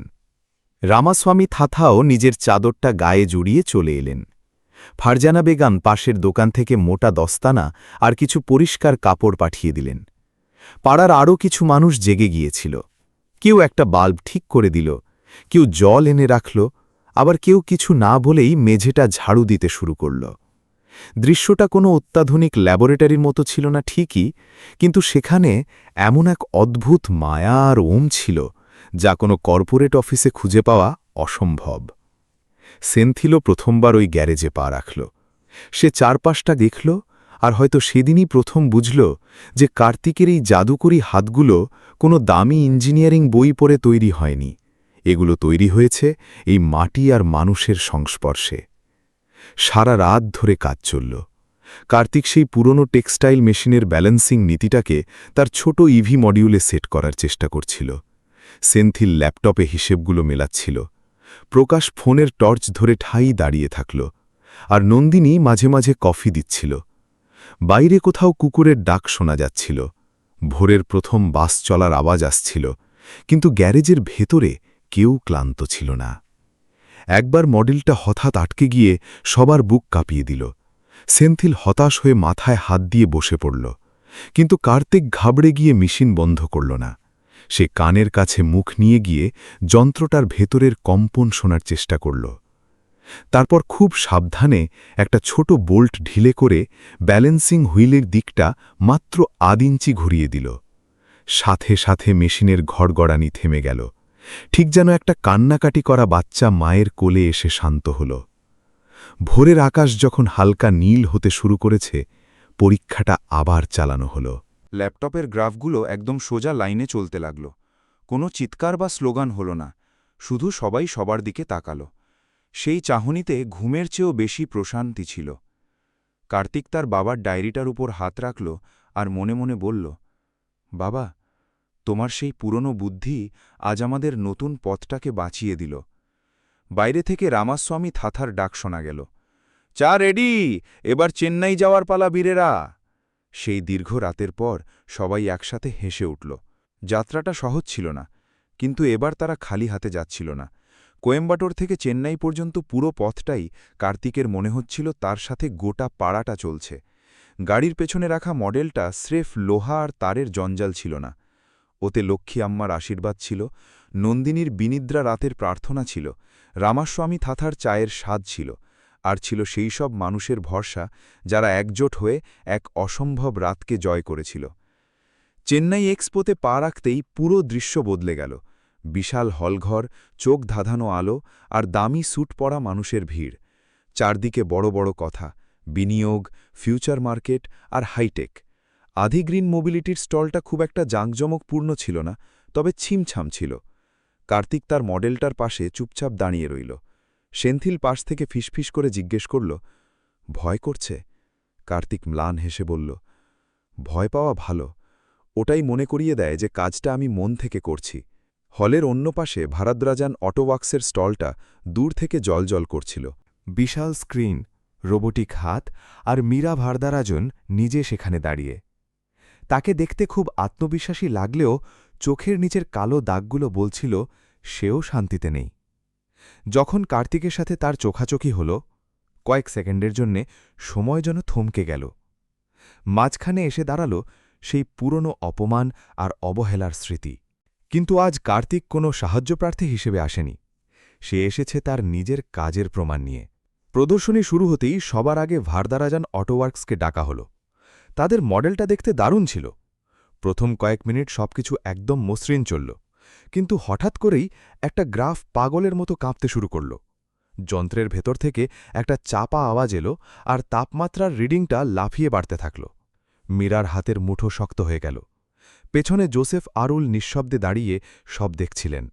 রামাস্বামী থাথাও নিজের চাদরটা গায়ে জড়িয়ে চলে এলেন। ফারজানা বেগম পাশের দোকান থেকে মোটা দস্তানা আর কিছু পরিষ্কার কাপড় পাঠিয়ে দিলেন। পাড়ার আরও কিছু মানুষ জেগে গিয়েছিল। কেউ একটা বাল্ব ঠিক করে দিল, কেউ জল এনে রাখল, আবার কেউ কিছু না বলেই মেঝেটা ঝাড়ু দিতে শুরু করল। দৃশ্যটা কোনো অত্যাধুনিক ল্যাবরেটরির মতো ছিল না ঠিকই, কিন্তু সেখানে এমন এক অদ্ভুত মায়া আর ওম ছিল যা কোনো কর্পোরেট অফিসে খুঁজে পাওয়া অসম্ভব। সেন্থিলও প্রথমবার ওই গ্যারেজে পা রাখল। সে চারপাশটা দেখল, আর হয়তো সেদিনই প্রথম বুঝল যে কার্তিকের এই জাদুকরী হাতগুলো কোনো দামি ইঞ্জিনিয়ারিং বই পড়ে তৈরি হয়নি। এগুলো তৈরি হয়েছে এই মাটি আর মানুষের সংস্পর্শে। সারা রাত ধরে কাজ চলল। কার্তিক সেই পুরনো টেক্সটাইল মেশিনের ব্যালেন্সিং নীতিটাকে তার ছোট ইভি মডিউলে সেট করার চেষ্টা করছিল। সেন্থিল ল্যাপটপে হিসেবগুলো মেলাচ্ছিল। প্রকাশ ফোনের টর্চ ধরে ঠাই দাঁড়িয়ে থাকল, আর নন্দিনী মাঝে মাঝে কফি দিচ্ছিল। বাইরে কোথাও কুকুরের ডাক শোনা যাচ্ছিল। ভোরের প্রথম বাস চলার আওয়াজ আসছিল, কিন্তু গ্যারেজের ভেতরে কেউ ক্লান্ত ছিল না। একবার মডেলটা হঠাৎ আটকে গিয়ে সবার বুক কাঁপিয়ে দিল। সেন্থিল হতাশ হয়ে মাথায় হাত দিয়ে বসে পড়ল, কিন্তু কার্তিক ঘাবড়ে গিয়ে মেশিন বন্ধ করল না। সে কানের কাছে মুখ নিয়ে গিয়ে যন্ত্রটার ভেতরের কম্পন শোনার চেষ্টা করল। তারপর খুব সাবধানে একটা ছোট বোল্ট ঢিলে করে ব্যালেন্সিং হুইলের দিকটা মাত্র আধ ইঞ্চি ঘুরিয়ে দিল। সাথে সাথে মেশিনের ঘড়গড়ানি থেমে গেল, ঠিক যেন একটা কান্নাকাটি করা বাচ্চা মায়ের কোলে এসে শান্ত হল। ভোরের আকাশ যখন হালকা নীল হতে শুরু করেছে, পরীক্ষাটা আবার চালানো হল। ল্যাপটপের গ্রাফগুলো একদম সোজা লাইনে চলতে লাগল। কোনো চিৎকার বা স্লোগান হল না, শুধু সবাই সবার দিকে তাকাল। সেই চাহনিতে ঘুমের চেয়েও বেশি প্রশান্তি ছিল। কার্তিক তার বাবার ডায়েরিটার উপর হাত রাখল আর মনে মনে বলল, বাবা, তোমার সেই পুরনো বুদ্ধি আজ আমাদের নতুন পথটাকে বাঁচিয়ে দিল। বাইরে থেকে রামাস্বামী থাথার ডাক শোনা গেল, চা রেডি, এবার চেন্নাই যাওয়ার পালা বীরেরা। সেই দীর্ঘ রাতের পর সবাই একসাথে হেসে উঠল। যাত্রাটা সহজ ছিল না, কিন্তু এবার তারা খালি হাতে যাচ্ছিল না। কোয়েম্বাটোর থেকে চেন্নাই পর্যন্ত পুরো পথটাই কার্তিকের মনে হচ্ছিল তার সাথে গোটা পাড়াটা চলছে। গাড়ির পেছনে রাখা মডেলটা স্রেফ লোহা আর তারের জঞ্জাল ছিল না, ওতে লক্ষ্মী আম্মার আশীর্বাদ ছিল, নন্দিনীর বিনিদ্রা রাতের প্রার্থনা ছিল, রামাস্বামী থাথার চায়ের স্বাদ ছিল, আর ছিল সেই সব মানুষের ভরসা যারা একজোট হয়ে এক অসম্ভব রাতকে জয় করেছিল। চেন্নাই এক্সপোতে পা রাখতেই পুরো দৃশ্য বদলে গেল। বিশাল হলঘর, চোখ ধাঁধানো আলো আর দামি স্যুট পরা মানুষের ভিড়। চারদিকে বড় বড় কথা, বিনিয়োগ, ফিউচার মার্কেট আর হাইটেক। আধি গ্রিন মোবিলিটির স্টলটা খুব একটা জাঁকজমকপূর্ণ ছিল না, তবে ছিমছাম ছিল। কার্তিক তার মডেলটার পাশে চুপচাপ দাঁড়িয়ে রইল। সেন্থিল পাশ থেকে ফিসফিস করে জিজ্ঞেস করল, ভয় করছে? কার্তিক ম্লান হেসে বলল, ভয় পাওয়া ভালো, ওটাই মনে করিয়ে দেয় যে কাজটা আমি মন থেকে করছি। হলের অন্য পাশে ভারদ্রাজান অটোওয়ার্কসের স্টলটা দূর থেকে জলজল করছিল। বিশাল স্ক্রিন, রোবোটিক হাত আর মীরা ভারদারাজন নিজে সেখানে দাঁড়িয়ে। তাকে দেখতে খুব আত্মবিশ্বাসী লাগলেও চোখের নিচের কালো দাগগুলো বলছিল সেও শান্তিতে নেই। যখন কার্তিকের সাথে তার চোখাচোখি হল, কয়েক সেকেন্ডের জন্যে সময় যেন থমকে গেল। মাঝখানে এসে দাঁড়াল সেই পুরনো অপমান আর অবহেলার স্মৃতি। কিন্তু আজ কার্তিক কোনো সাহায্যপ্রার্থী হিসেবে আসেনি, সে এসেছে তার নিজের কাজের প্রমাণ নিয়ে। প্রদর্শনী শুরু হতেই সবার আগে ভারদারাজান অটোওয়ার্কসকে ডাকা হল। তাদের মডেলটা দেখতে দারুণ ছিল। প্রথম কয়েক মিনিট সবকিছু একদম মসৃণ চলল, কিন্তু হঠাৎ করেই একটা গ্রাফ পাগলের মতো কাঁপতে শুরু করল। যন্ত্রের ভেতর থেকে একটা চাপা আওয়াজ এলো আর তাপমাত্রার রিডিংটা লাফিয়ে বাড়তে থাকল। মীরার হাতের মুঠো শক্ত হয়ে গেল। পেছনে জোসেফ আরুল নিঃশব্দে দাঁড়িয়ে সব দেখছিলেন।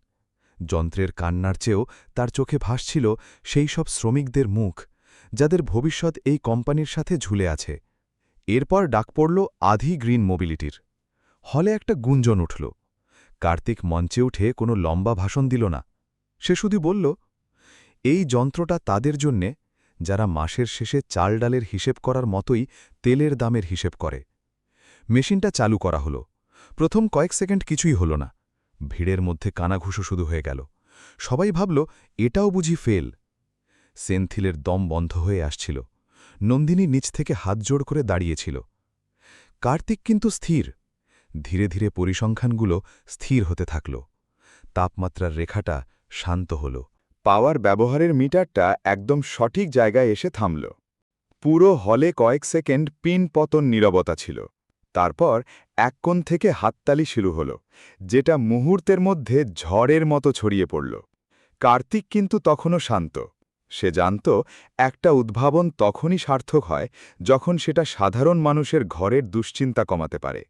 যন্ত্রের কান্নার চেয়েও তার চোখে ভাসছিল সেই সব শ্রমিকদের মুখ, যাদের ভবিষ্যৎ এই কোম্পানির সাথে ঝুলে আছে। এরপর ডাক পড়ল আধি গ্রিন মোবিলিটির। হলে একটা গুঞ্জন উঠল। কার্তিক মঞ্চে উঠে কোনো লম্বা ভাষণ দিল না। সে শুধু বলল, এই যন্ত্রটা তাদের জন্যে যারা মাসের শেষে চাল ডালের হিসেব করার মতোই তেলের দামের হিসেব করে। মেশিনটা চালু করা হলো। প্রথম কয়েক সেকেন্ড কিছুই হল না। ভিড়ের মধ্যে কানাঘুষো শুরু হয়ে গেল। সবাই ভাবল এটাও বুঝি ফেল। সেন্থিলের দম বন্ধ হয়ে আসছিল। নন্দিনী নিচ থেকে হাত জোড় করে দাঁড়িয়েছিল। কার্তিক কিন্তু স্থির। ধীরে ধীরে পরিসংখ্যানগুলো স্থির হতে থাকল। তাপমাত্রার রেখাটা শান্ত হল। পাওয়ার ব্যবহারের মিটারটা একদম সঠিক জায়গায় এসে থামল। পুরো হলে কয়েক সেকেন্ড পিন পতন নীরবতা ছিল। তারপর এক কোণ থেকে হাততালি শুরু হল, যেটা মুহূর্তের মধ্যে ঝড়ের মতো ছড়িয়ে পড়ল। কার্তিক কিন্তু তখনও শান্ত। সে জানত একটা উদ্ভাবন তখনই সার্থক হয় যখন সেটা সাধারণ মানুষের ঘরের দুশ্চিন্তা কমাতে পারে।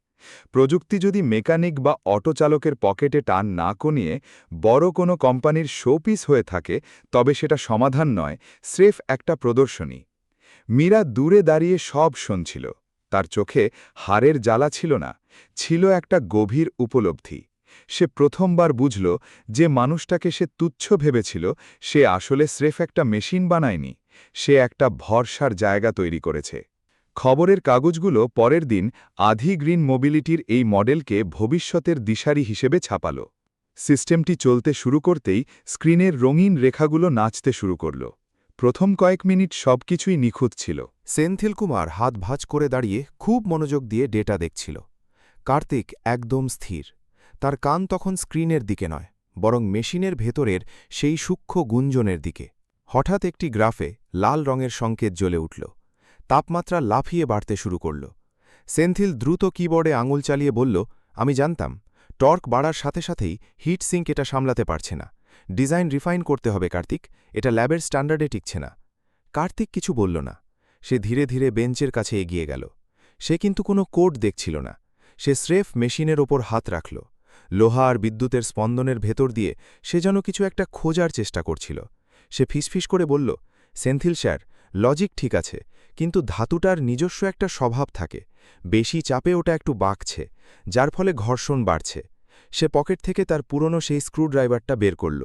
প্রযুক্তি যদি মেকানিক বা অটো চালকের পকেটে টান না কমিয়ে বড় কোনো কোম্পানির শোপিস হয়ে থাকে, তবে সেটা সমাধান নয়, স্রেফ একটা প্রদর্শনী। মীরা দূরে দাঁড়িয়ে সব শুনছিল। তার চোখে হাড়ের জ্বালা ছিল না, ছিল একটা গভীর উপলব্ধি। সে প্রথমবার বুঝল যে মানুষটাকে সে তুচ্ছ ভেবেছিল, সে আসলে স্রেফ একটা মেশিন বানায়নি, সে একটা ভরসার জায়গা তৈরি করেছে। খবরের কাগজগুলো পরের দিন আধি গ্রিন মোবিলিটির এই মডেলকে ভবিষ্যতের দিশারি হিসেবে ছাপাল। সিস্টেমটি চলতে শুরু করতেই স্ক্রিনের রঙিন রেখাগুলো নাচতে শুরু করল। প্রথম কয়েক মিনিট সবকিছুই নিখুঁত ছিল। সেন্থিল কুমার হাত ভাঁজ করে দাঁড়িয়ে খুব মনোযোগ দিয়ে ডেটা দেখছিল। কার্তিক একদম স্থির। তার কান তখন স্ক্রিনের দিকে নয়, বরং মেশিনের ভেতরের সেই সূক্ষ্ম গুঞ্জনের দিকে। হঠাৎ একটি গ্রাফে লাল রঙের সংকেত জ্বলে উঠল। তাপমাত্রা লাফিয়ে বাড়তে শুরু করল। সেন্থিল দ্রুত কিবোর্ডে আঙুল চালিয়ে বলল, আমি জানতাম টর্ক বাড়ার সাথে সাথেই হিট সিঙ্ক এটা সামলাতে পারছে না। ডিজাইন রিফাইন করতে হবে কার্তিক, এটা ল্যাবের স্ট্যান্ডার্ডে টিকছে না। কার্তিক কিছু বলল না। সে ধীরে ধীরে বেঞ্চের কাছে এগিয়ে গেল। সে কিন্তু কোনো কোড দেখছিল না। সে স্রেফ মেশিনের ওপর হাত রাখল। লোহা আর বিদ্যুতের স্পন্দনের ভেতর দিয়ে সে যেন কিছু একটা খোঁজার চেষ্টা করছিল। সে ফিসফিস করে বলল, সেন্থিল স্যার, লজিক ঠিক আছে, কিন্তু ধাতুটার নিজস্ব একটা স্বভাব থাকে। বেশি চাপে ওটা একটু বাঁকছে, যার ফলে ঘর্ষণ বাড়ছে। সে পকেট থেকে তার পুরনো সেই স্ক্রুড্রাইভারটা বের করল।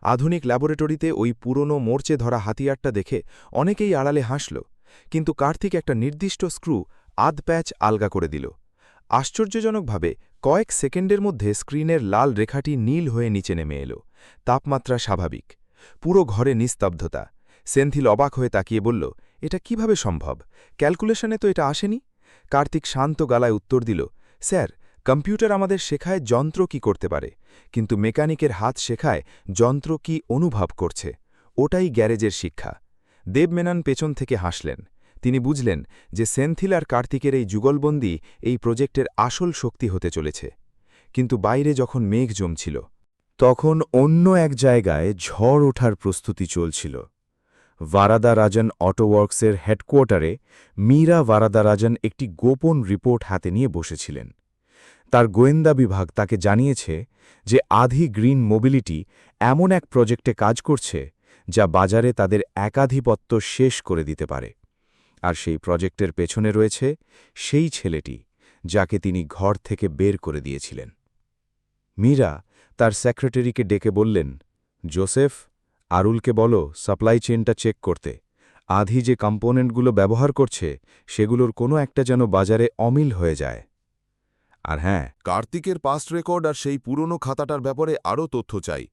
আধুনিক ল্যাবরেটরিতে ওই পুরনো মোর্চে ধরা হাতিয়ারটা দেখে অনেকেই আড়ালে হাসল, কিন্তু কার্তিক একটা নির্দিষ্ট স্ক্রু আধ প্যাচ আলগা করে দিল। আশ্চর্যজনকভাবে কয়েক সেকেন্ডের মধ্যে স্ক্রিনের লাল রেখাটি নীল হয়ে নিচে নেমে এলো। তাপমাত্রা স্বাভাবিক। পুরো ঘরে নিস্তব্ধতা। সেন্থিল অবাক হয়ে তাকিয়ে বলল, এটা কিভাবে সম্ভব? ক্যালকুলেশনে তো এটা আসেনি। কার্তিক শান্ত গলায় উত্তর দিল, স্যার, কম্পিউটার আমাদের শেখায় যন্ত্র কি করতে পারে, কিন্তু মেকানিকের হাত শেখায় যন্ত্র কি অনুভব করছে। ওটাই গ্যারেজের শিক্ষা। দেবমেনন পেছন থেকে হাসলেন। তিনি বুঝলেন যে সেন্থিল আর কার্তিকের এই যুগলবন্দি এই প্রজেক্টের আসল শক্তি হতে চলেছে। কিন্তু বাইরে যখন মেঘ জমছিল, তখন অন্য এক জায়গায় ঝড় ওঠার প্রস্তুতি চলছিল। ভারাদারাজন অটোওয়ার্কসের হেডকোয়ার্টারে মীরা ভারাদারাজন একটি গোপন রিপোর্ট হাতে নিয়ে বসেছিলেন। তার গোয়েন্দা বিভাগ তাকে জানিয়েছে যে আধি গ্রিন মোবিলিটি এমন এক প্রজেক্টে কাজ করছে যা বাজারে তাদের একাধিপত্য শেষ করে দিতে পারে। আর সেই প্রজেক্টের পেছনে রয়েছে সেই ছেলেটি যাকে তিনি ঘর থেকে বের করে দিয়েছিলেন। মীরা তার সেক্রেটারিকে ডেকে বললেন, জোসেফ, আরুলকে বলো সাপ্লাই চেনটা চেক করতে। আধি যে কম্পোনেন্টগুলো ব্যবহার করছে সেগুলোর কোনো একটা যেন বাজারে অমিল হয়ে যায়। আর হ্যাঁ, কার্তিকের পাস্ট রেকর্ড আর সেই পুরনো খাতাটার ব্যাপারে আরও তথ্য চাই।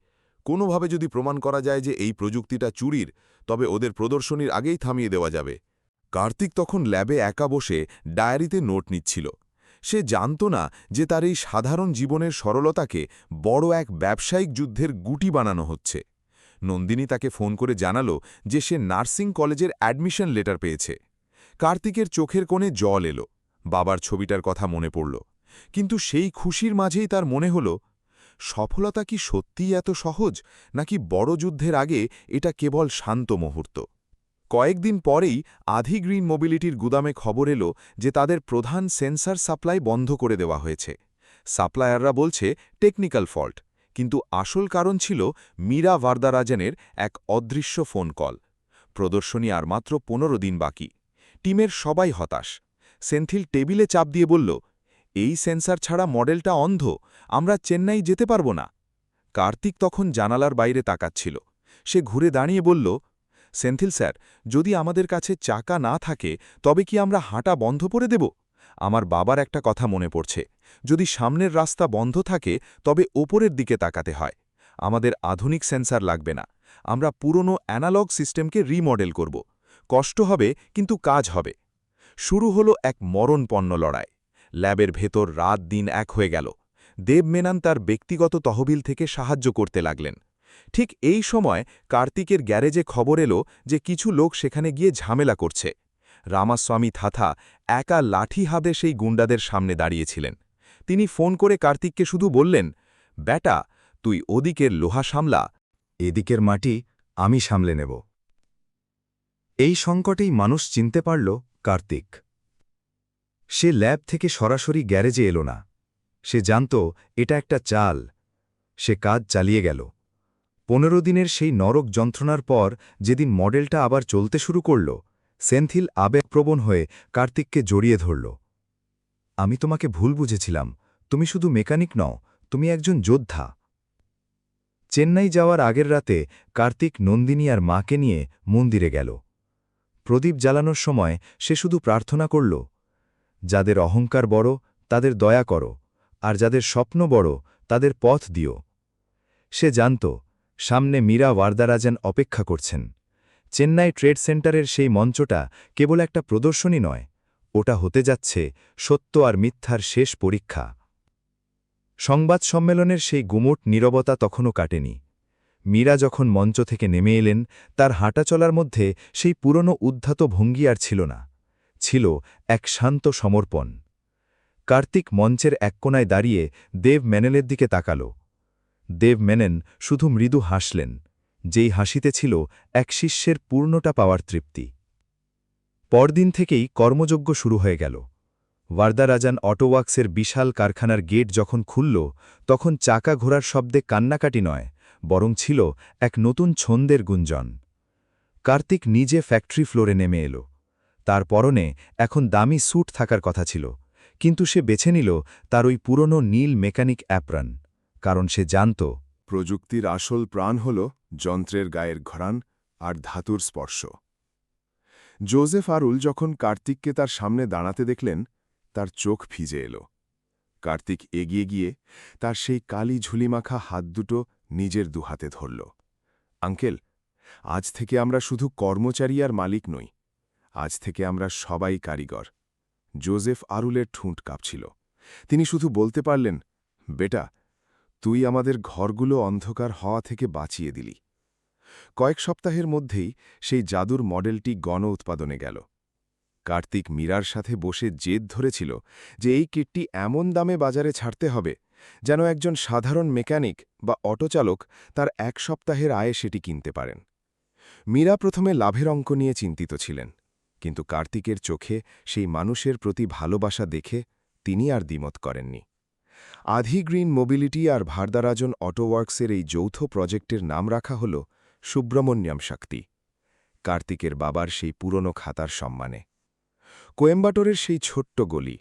কোনোভাবে যদি প্রমাণ করা যায় যে এই প্রযুক্তিটা চুরির, তবে ওদের প্রদর্শনীর আগেই থামিয়ে দেওয়া যাবে। কার্তিক তখন ল্যাবে একা বসে ডায়েরিতে নোট নিচ্ছিল। সে জানত না যে তার এই সাধারণ জীবনের সরলতাকে বড় এক ব্যবসায়িক যুদ্ধের গুটি বানানো হচ্ছে। নন্দিনী তাকে ফোন করে জানালো যে সে নার্সিং কলেজের অ্যাডমিশন লেটার পেয়েছে। কার্তিকের চোখের কোণে জল এলো। বাবার ছবিটার কথা মনে পড়ল। কিন্তু সেই খুশির মাঝেই তার মনে হল, সফলতা কি সত্যিই এত সহজ, নাকি বড় যুদ্ধের আগে এটা কেবল শান্ত মুহূর্ত? কয়েকদিন পরেই আধি গ্রিন মোবিলিটির গুদামে খবর এলো যে তাদের প্রধান সেন্সর সাপ্লাই বন্ধ করে দেওয়া হয়েছে। সাপ্লায়াররা বলছে টেকনিক্যাল ফল্ট, কিন্তু আসল কারণ ছিল মীরা ভারদারাজনের এক অদৃশ্য ফোন কল। প্রদর্শনী আর মাত্র 15 দিন বাকি। টিমের সবাই হতাশ। সেন্থিল টেবিলে চাপ দিয়ে বলল, এই সেন্সর ছাড়া মডেলটা অন্ধ, আমরা চেন্নাই যেতে পারব না। কার্তিক তখন জানালার বাইরে তাকাচ্ছিল। সে ঘুরে দাঁড়িয়ে বলল, সেন্থিল স্যার, যদি আমাদের কাছে চাকা না থাকে তবে কি আমরা হাঁটা বন্ধ করে দেব? আমার বাবার একটা কথা মনে পড়ছে, যদি সামনের রাস্তা বন্ধ থাকে তবে ওপরের দিকে তাকাতে হয়। আমাদের আধুনিক সেন্সর লাগবে না, আমরা পুরনো অ্যানালগ সিস্টেমকে রিমডেল করব। কষ্ট হবে কিন্তু কাজ হবে। শুরু হলো এক মরণপন্ন লড়াই। ল্যাবের ভেতর রাত দিন এক হয়ে গেল। দেব মেনন তার ব্যক্তিগত তহবিল থেকে সাহায্য করতে লাগলেন। ঠিক এই সময় কার্তিকের গ্যারেজে খবর এলো যে কিছু লোক সেখানে গিয়ে ঝামেলা করছে। রামাস্বামী থাথা একা লাঠি হাতে সেই গুন্ডাদের সামনে দাঁড়িয়েছিলেন। তিনি ফোন করে কার্তিককে শুধু বললেন, ব্যাটা, তুই ওদিকের লোহা সামলা, এদিকের মাটি আমি সামলে নেব। এই সংকটেই মানুষ চিনতে পারল কার্তিক। সে ল্যাব থেকে সরাসরি গ্যারেজে এলো না। সে জানত এটা একটা চাল। সে কাজ চালিয়ে গেল। 15 দিনের সেই নরক যন্ত্রণার পর যেদিন মডেলটা আবার চলতে শুরু করল, সেন্থিল আবেগপ্রবণ হয়ে কার্তিককে জড়িয়ে ধরল। আমি তোমাকে ভুল বুঝেছিলাম, তুমি শুধু মেকানিক নও, তুমি একজন যোদ্ধা। চেন্নাই যাওয়ার আগের রাতে কার্তিক নন্দিনী আর মাকে নিয়ে মন্দিরে গেল। প্রদীপ জ্বালানোর সময় সে শুধু প্রার্থনা করল, যাদের অহংকার বড় তাদের দয়া করো, আর যাদের স্বপ্ন বড় তাদের পথ দিও। সে জানত সামনে মীরা ভারদারাজন অপেক্ষা করছেন। চেন্নাই ট্রেড সেন্টারের সেই মঞ্চটা কেবল একটা প্রদর্শনী নয়, ওটা হতে যাচ্ছে সত্য আর মিথ্যার শেষ পরীক্ষা। সংবাদ সম্মেলনের সেই গুমোট নীরবতা তখনও কাটেনি। মীরা যখন মঞ্চ থেকে নেমে এলেন, তার হাঁটা চলার মধ্যে সেই পুরনো উদ্ধত ভঙ্গি আর ছিল না, ছিল এক শান্ত সমর্পণ। কার্তিক মঞ্চের এক কোণায় দাঁড়িয়ে দেব মেননের দিকে তাকাল। দেব মেনন শুধু মৃদু হাসলেন, যেই হাসিতে ছিল এক শিষ্যের পূর্ণটা পাওয়ার তৃপ্তি। পরদিন থেকেই কর্মযজ্ঞ শুরু হয়ে গেল। ভারদারাজন অটোওয়ার্কসের বিশাল কারখানার গেট যখন খুলল, তখন চাকা ঘোরার শব্দে কান্নাকাটি নয়, বরং ছিল এক নতুন ছন্দের গুঞ্জন। কার্তিক নিজে ফ্যাক্টরি ফ্লোরে নেমে এল। তার পরনে এখন দামি স্যুট থাকার কথা ছিল, কিন্তু সে বেছে নিল তার ওই পুরনো নীল মেকানিক অ্যাপ্রন, কারণ সে জানত প্রযুক্তির আসল প্রাণ হল যন্ত্রের গায়ের ঘ্রাণ আর ধাতুর স্পর্শ। জোজেফ আরুল যখন কার্তিককে তার সামনে দাঁড়াতে দেখলেন, তার চোখ ভিজে এলো। কার্তিক এগিয়ে গিয়ে তার সেই কালি ঝুলিমাখা হাত দুটো নিজের দুহাতে ধরল। আঙ্কেল, আজ থেকে আমরা শুধু কর্মচারী আর মালিক নই, আজ থেকে আমরা সবাই কারিগর। জোজেফ আরুলের ঠোঁট কাঁপছিল। তিনি শুধু বলতে পারলেন, বেটা, তুই আমাদের ঘরগুলো অন্ধকার হওয়া থেকে বাঁচিয়ে দিলি। কয়েক সপ্তাহের মধ্যেই সেই জাদুর মডেলটি গণ উৎপাদনে গেল। কার্তিক মীরার সাথে বসে জেদ ধরেছিল যে এই কিটটি এমন দামে বাজারে ছাড়তে হবে যেন একজন সাধারণ মেকানিক বা অটোচালক তার 1 সপ্তাহের আয়ে সেটি কিনতে পারেন। মীরা প্রথমে লাভের অঙ্ক নিয়ে চিন্তিত ছিলেন, কিন্তু কার্তিকের চোখে সেই মানুষের প্রতি ভালোবাসা দেখে তিনি আর দ্বিমত করেননি। আধি গ্রিন মোবিলিটি আর ভারদারাজন অটোওয়ার্কসের এই যৌথ প্রজেক্টের নাম রাখা হল সুব্রমণ্যম শক্তি, কার্তিকের বাবার সেই পুরনো খাতার সম্মানে। কোয়েম্বাটোরের সেই ছোট্ট গলি,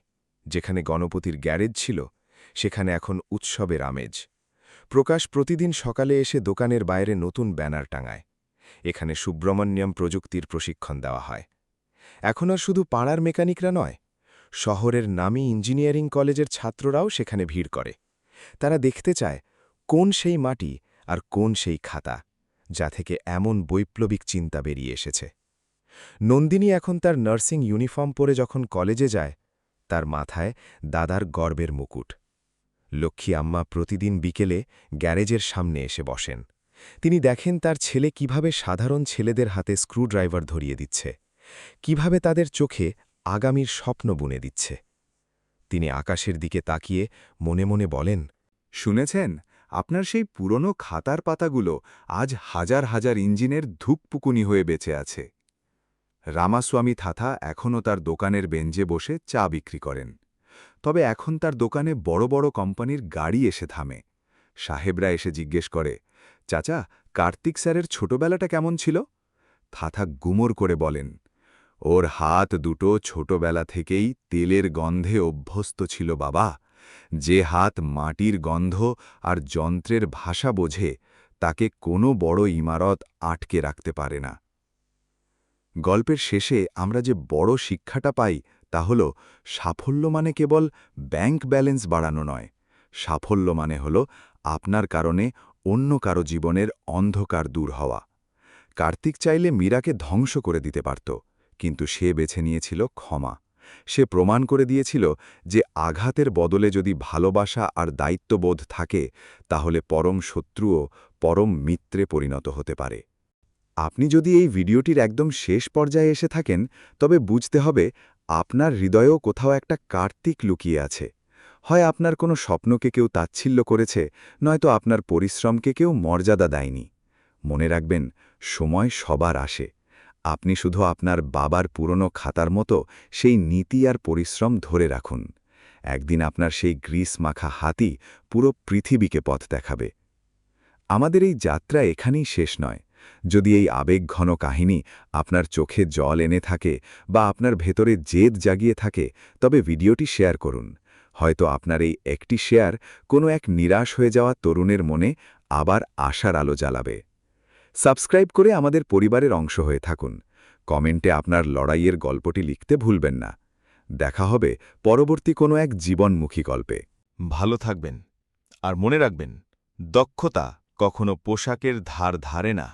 যেখানে গণপতির গ্যারেজ ছিল, সেখানে এখন উৎসবের আমেজ। প্রকাশ প্রতিদিন সকালে এসে দোকানের বাইরে নতুন ব্যানার টাঙায়। এখানে সুব্রমণ্যম প্রযুক্তির প্রশিক্ষণ দেওয়া হয়। এখন আর শুধু পাড়ার মেকানিকরা নয়, শহরের নামী ইঞ্জিনিয়ারিং কলেজের ছাত্ররাও সেখানে ভিড় করে। তারা দেখতে চায় কোন সেই মাটি আর কোন সেই খাতা, যা থেকে এমন বৈপ্লবিক চিন্তা বেরিয়ে এসেছে। নন্দিনী এখন তার নার্সিং ইউনিফর্ম পরে যখন কলেজে যায়, তার মাথায় দাদার গর্বের মুকুট। লক্ষ্মী আম্মা প্রতিদিন বিকেলে গ্যারেজের সামনে এসে বসেন। তিনি দেখেন তার ছেলে কিভাবে সাধারণ ছেলেদের হাতে স্ক্রুড্রাইভার ধরিয়ে দিচ্ছে, কিভাবে তাদের চোখে আগামীর স্বপ্ন বুনে দিচ্ছে। তিনি আকাশের দিকে তাকিয়ে মনে মনে বলেন, শুনেছেন, আপনার সেই পুরনো খাতার পাতাগুলো আজ হাজার হাজার ইঞ্জিনের ধূপপুকুনি হয়ে বেঁচে আছে। রামাস্বামী থাথা এখনও তার দোকানের বেঞ্চে বসে চা বিক্রি করেন। তবে এখন তার দোকানে বড় বড় কোম্পানির গাড়ি এসে থামে। সাহেবরা এসে জিজ্ঞেস করে, চাচা, কার্তিক স্যারের ছোটবেলাটা কেমন ছিল? থাথা গুমর করে বলেন, ওর হাত দুটো ছোটবেলা থেকেই তেলের গন্ধে অভ্যস্ত ছিল বাবা। যে হাত মাটির গন্ধ আর যন্ত্রের ভাষা বোঝে তাকে কোনো বড় ইমারত আটকে রাখতে পারে না। গল্পের শেষে আমরা যে বড় শিক্ষাটা পাই তা হল, সাফল্য মানে কেবল ব্যাংক ব্যালেন্স বাড়ানো নয়। সাফল্য মানে হল আপনার কারণে অন্য কারো জীবনের অন্ধকার দূর হওয়া। কার্তিক চাইলে মীরাকে ধ্বংস করে দিতে পারত, কিন্তু সে বেছে নিয়েছিল ক্ষমা। সে প্রমাণ করে দিয়েছিল যে আঘাতের বদলে যদি ভালোবাসা আর দায়িত্ববোধ থাকে, তাহলে পরম শত্রুও পরম মিত্রে পরিণত হতে পারে। আপনি যদি এই ভিডিওটির একদম শেষ পর্যায়ে এসে থাকেন, তবে বুঝতে হবে আপনার হৃদয়েও কোথাও একটা কার্তিক লুকিয়ে আছে। হয় আপনার কোনো স্বপ্নকে কেউ তাচ্ছিল্য করেছে, নয়তো আপনার পরিশ্রমকে কেউ মর্যাদা দেয়নি। মনে রাখবেন, সময় সবার আসে। আপনি শুধু আপনার বাবার পুরনো খাতার মতো সেই নীতি আর পরিশ্রম ধরে রাখুন। একদিন আপনার সেই গ্রিস মাখা হাতি পুরো পৃথিবীকে পথ দেখাবে। আমাদের এই যাত্রা এখানেই শেষ নয়। যদি এই আবেগঘন কাহিনী আপনার চোখে জল এনে থাকে বা আপনার ভেতরে জেদ জাগিয়ে থাকে, তবে ভিডিওটি শেয়ার করুন। হয়তো আপনার এই একটি শেয়ার কোনো এক নিরাশ হয়ে যাওয়া তরুণের মনে আবার আশার আলো জ্বালাবে। সাবস্ক্রাইব করে আমাদের পরিবারের অংশ হয়ে থাকুন। কমেন্টে আপনার লড়াইয়ের গল্পটি লিখতে ভুলবেন না। দেখা হবে পরবর্তী কোনো এক জীবনমুখী গল্পে। ভালো থাকবেন, আর মনে রাখবেন, দক্ষতা কখনো পোশাকের ধার ধারে না।